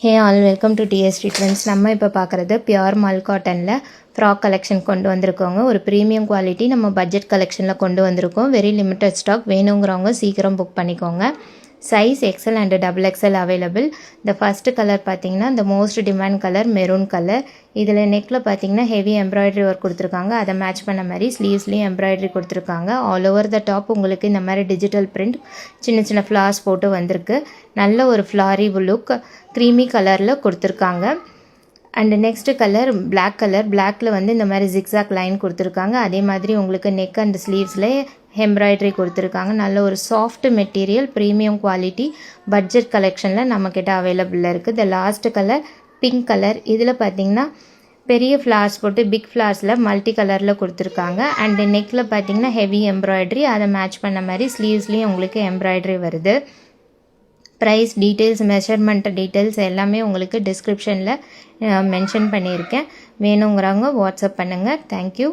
Hey all, welcome to DST trends. நம்ம இப்போ பார்க்குறது பியூர் மல் காட்டனில் ஃப்ராக் கலெக்ஷன் கொண்டு வந்திருக்கோங்க. ஒரு ப்ரீமியம் குவாலிட்டி நம்ம பட்ஜெட் கலெக்ஷனில் கொண்டு வந்திருக்கோம். Very limited stock. வேணுங்கிறவங்க சீக்கிரம் புக் பண்ணிக்கோங்க. Size XL and XXL available. இந்த ஃபஸ்ட்டு கலர் பார்த்தீங்கன்னா இந்த most demand colour maroon colour. இதில் நெக்கில் பார்த்தீங்கன்னா ஹெவி எம்ப்ராய்டரி ஒர்க் கொடுத்துருக்காங்க. அதை மேட்ச் பண்ண மாதிரி ஸ்லீவ்ஸ்லேயும் எம்ப்ராய்டரி கொடுத்துருக்காங்க. ஆல் ஓவர் த டாப் உங்களுக்கு இந்த மாதிரி டிஜிட்டல் பிரிண்ட் சின்ன சின்ன ஃப்ளார்ஸ் போட்டு வந்திருக்கு. நல்ல ஒரு ஃப்ளாரி லுக் க்ரீமி கலரில் கொடுத்துருக்காங்க. And next colour black colour. பிளாக்கில் வந்து இந்த மாதிரி ஜிக்ஸாக் லைன் கொடுத்துருக்காங்க. அதே மாதிரி உங்களுக்கு நெக் அண்ட் ஸ்லீவ்ஸில் எம்ப்ராய்டரி கொடுத்துருக்காங்க. நல்ல ஒரு soft material, premium quality, budget கலெக்ஷனில் நம்மக்கிட்ட அவைலபிளில் இருக்குது. இந்த லாஸ்ட் கலர் பிங்க் கலர். இதில் பார்த்திங்கன்னா பெரிய ஃப்ளார்ஸ் போட்டு பிக் ஃப்ளார்ஸில் மல்டி கலரில் கொடுத்துருக்காங்க. அண்டு நெக்கில் பார்த்திங்கன்னா ஹெவி எம்ப்ராய்டரி, அதை மேட்ச் பண்ண மாதிரி ஸ்லீவ்ஸ்லேயும் உங்களுக்கு எம்ப்ராய்டரி வருது. ப்ரைஸ் டீட்டெயில்ஸ், மெஷர்மெண்ட் டீட்டெயில்ஸ் எல்லாமே உங்களுக்கு டிஸ்கிரிப்ஷனில் மென்ஷன் பண்ணியிருக்கேன். வேணுங்கிறவங்க வாட்ஸ்அப் பண்ணுங்கள். தேங்க்யூ.